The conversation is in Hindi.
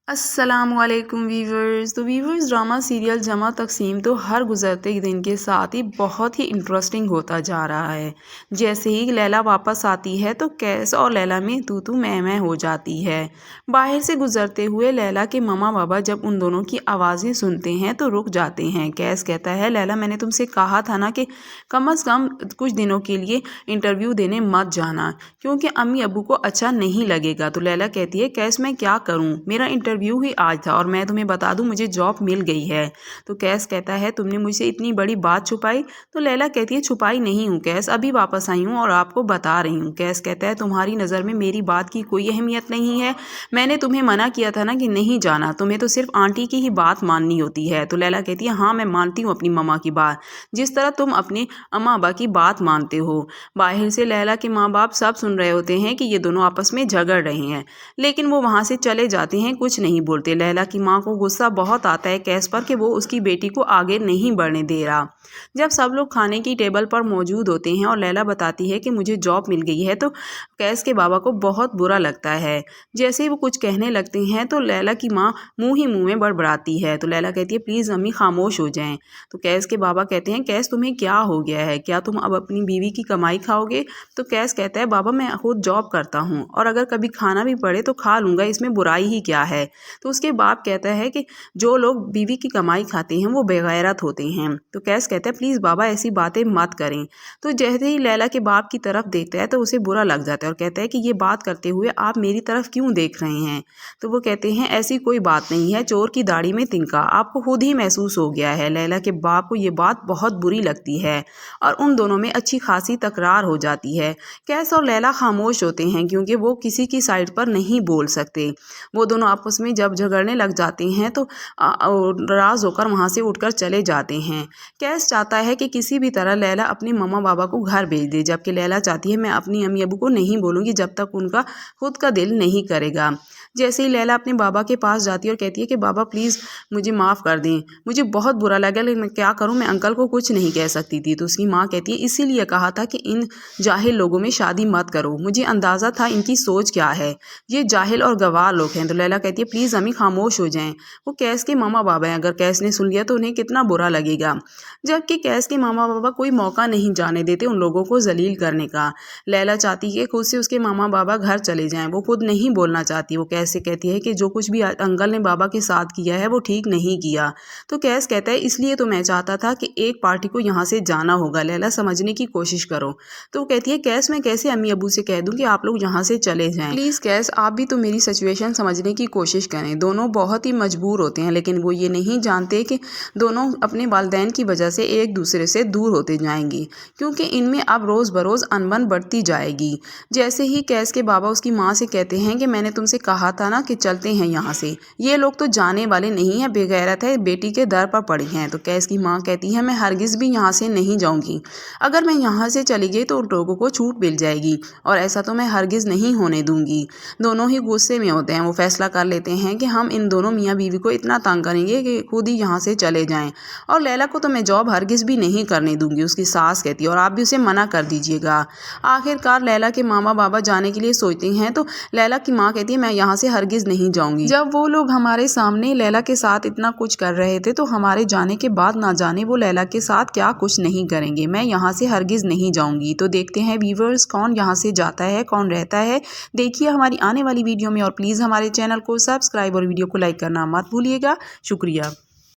अस्सलामुअलैकुम वीवर्स। तो वीवर्स, ड्रामा सीरियल जमा तकसीम तो हर गुजरते दिन के साथ ही बहुत ही इंटरेस्टिंग होता जा रहा है। जैसे ही लैला वापस आती है तो कैस और लैला में तू तू मैं हो जाती है। बाहर से गुजरते हुए लैला के मम्मा बाबा जब उन दोनों की आवाज़ें सुनते हैं तो रुक जाते हैं। कैस कहता है, लैला मैंने तुमसे कहा था ना कि कम अज़ कम कुछ दिनों के लिए इंटरव्यू देने मत जाना, क्योंकि अम्मी अबू को अच्छा नहीं लगेगा। तो लैला कहती है, कैस मैं क्या करूँ, मेरा इंटरव्यू ही आज था और मैं तुम्हें बता दूं मुझे जॉब मिल गई है। तो कैस कहता है, तुमने मुझसे इतनी बड़ी बात छुपाई। तो लैला कहती है, छुपाई नहीं हूँ कैस, अभी वापस आई हूँ और आपको बता रही हूँ। कैस कहता है, तुम्हारी नज़र में मेरी बात की कोई अहमियत नहीं है। मैंने तुम्हें मना किया था ना कि नहीं जाना, तुम्हें तो सिर्फ आंटी की ही बात माननी होती है। तो लैला कहती है, हाँ मैं मानती हूँ अपनी ममा की बात, जिस तरह तुम अपने अम्मा अब्बा की बात मानते हो। बाहर से लैला के माँ बाप सब सुन रहे होते हैं कि ये दोनों आपस में झगड़ रहे हैं, लेकिन वो वहाँ से चले जाते हैं, कुछ नहीं बोलते। लैला की माँ को गुस्सा बहुत आता है कैस पर कि वो उसकी बेटी को आगे नहीं बढ़ने दे रहा। जब सब लोग खाने की टेबल पर मौजूद होते हैं और लैला बताती है कि मुझे जॉब मिल गई है तो कैस के बाबा को बहुत बुरा लगता है। जैसे ही वो कुछ कहने लगते हैं तो लैला की माँ मुंह ही मुंह में बड़बड़ाती है। तो लैला कहती है, प्लीज़ अम्मी खामोश हो जाएं। तो कैस के बाबा कहते हैं, कैस तुम्हें क्या हो गया है, क्या तुम अब अपनी बीवी की कमाई खाओगे। तो कैस कहता है, बाबा मैं खुद जॉब करता हूँ और अगर कभी खाना भी पड़े तो खा लूँगा, इसमें बुराई ही क्या है। तो उसके बाप कहता है कि जो लोग बीवी की कमाई खाते हैं वो बेगैरत होते हैं। तो कैस कहता है, प्लीज़ बाबा ऐसी बातें मत करें। तो जैसे ही लैला के बाप की तरफ देखता है तो उसे बुरा लग जाता है और कहता है कि ये बात करते हुए आप मेरी तरफ क्यों देख रहे हैं। तो वो कहते हैं, ऐसी कोई बात नहीं है, चोर की दाढ़ी में तिनका, आपको खुद ही महसूस हो गया है। लैला के बाप को ये बात बहुत बुरी लगती है और उन दोनों में अच्छी खासी तकरार हो जाती है। कैस और लैला खामोश होते हैं क्योंकि वो किसी की साइड पर नहीं बोल सकते। वो दोनों आपस में जब झगड़ने लग जाते हैं तो नाराज़ होकर वहाँ से उठकर चले जाते हैं। कैस चाहता है कि किसी भी तरह लैला अपने मम्मा बाबा को घर भेज दे, जबकि लैला चाहती है मैं अपनी अम्मी अबू को नहीं बोलूँगी जब तक उनका खुद का दिल नहीं करेगा। जैसे ही लैला अपने बाबा के पास जाती है और कहती है कि बाबा प्लीज़ मुझे माफ़ कर दें, मुझे बहुत बुरा लगा लेकिन मैं क्या करूं, मैं अंकल को कुछ नहीं कह सकती थी। तो उसकी माँ कहती है, इसीलिए कहा था कि इन जाहिल लोगों में शादी मत करो, मुझे अंदाज़ा था इनकी सोच क्या है, ये जाहिल और गवार लोग हैं। तो लैला कहती है, प्लीज़ अम्मी खामोश हो जाएं, वो कैस के मामा बाबा हैं, अगर कैस ने सुन लिया तो उन्हें कितना बुरा लगेगा। जबकि कैस के मामा बाबा कोई मौका नहीं जाने देते उन लोगों को जलील करने का। लैला चाहती है खुद से उसके मामा बाबा घर चले जाएं, वो खुद नहीं बोलना चाहती। वो कैस से कहती है कि जो कुछ भी अंकल ने बाबा के साथ किया है वो ठीक नहीं किया। तो कैस कहता है, इसलिए तो मैं चाहता था कि एक पार्टी को यहाँ से जाना होगा, लैला समझने की कोशिश करो। तो वो कहती है, कैस मैं कैसे अम्मी अबू से कह दूँ कि आप लोग यहाँ से चले जाएं, प्लीज़ कैस आप भी तो मेरी सिचुएशन समझने की कोशिश करें। दोनों बहुत ही मजबूर होते हैं लेकिन वो ये नहीं जानते कि दोनों अपने वालिदैन की वजह से एक दूसरे से दूर होते जाएंगी, क्योंकि इनमें अब रोज़ बरोज़ अनबन बढ़ती जाएगी। जैसे ही कैस के बाबा उसकी माँ से कहते हैं कि मैंने तुमसे कहा था ना कि चलते हैं यहाँ से, ये लोग तो जाने वाले नहीं हैं, बेगैरत है, बेटी के दर पर पड़ी हैं। तो कैस की माँ कहती है, मैं हरगिज़ भी यहाँ से नहीं जाऊँगी, अगर मैं यहाँ से चली गई तो उन लोगों को छूट मिल जाएगी और ऐसा तो मैं हरगिज़ नहीं होने दूँगी। दोनों ही गुस्से में होते हैं। वो फैसला कर लेते हैं कि हम इन दोनों मियाँ बीवी को इतना तंग करेंगे कि खुद ही यहाँ से चले जाएं और लैला को तो मैं जॉब हरगिज़ भी नहीं करने दूंगी, उसकी सास कहती है, और आप भी उसे मना कर दीजिएगा। आखिरकार लैला के मामा बाबा जाने के लिए सोचते हैं तो लैला की माँ कहती है, मैं यहाँ से हरगिज़ नहीं जाऊँगी। जब वो लोग हमारे सामने लैला के साथ इतना कुछ कर रहे थे तो हमारे जाने के बाद ना जाने वो लैला के साथ क्या कुछ नहीं करेंगे, मैं यहाँ से हरगिज़ नहीं जाऊँगी। तो देखते हैं व्यूवर्स कौन यहाँ से जाता है कौन रहता है, देखिए हमारी आने वाली वीडियो में। और प्लीज़ हमारे चैनल को सब्सक्राइब और वीडियो को लाइक करना मत भूलिएगा। शुक्रिया।